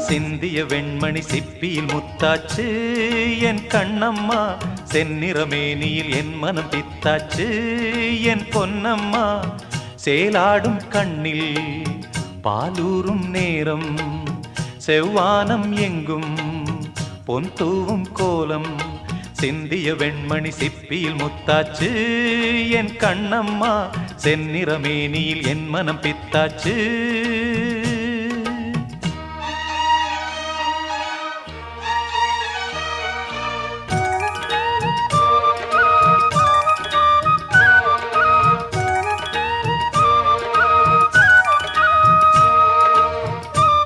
சிந்திய வெண்மணி சிப்பியில் முத்தாச்சு என் கண்ணம்மா, செந்நிறமேனியில் என் மனம் பித்தாச்சு என் பொன்னம்மா. சேலாடும் கண்ணில் பாலூரும் நேரம், செவ்வானம் எங்கும் பொன் தூவும் கோலம். சிந்திய வெண்மணி சிப்பியில் முத்தாச்சு என் கண்ணம்மா, செந்நிறமேனியில் என் மனம் பித்தாச்சு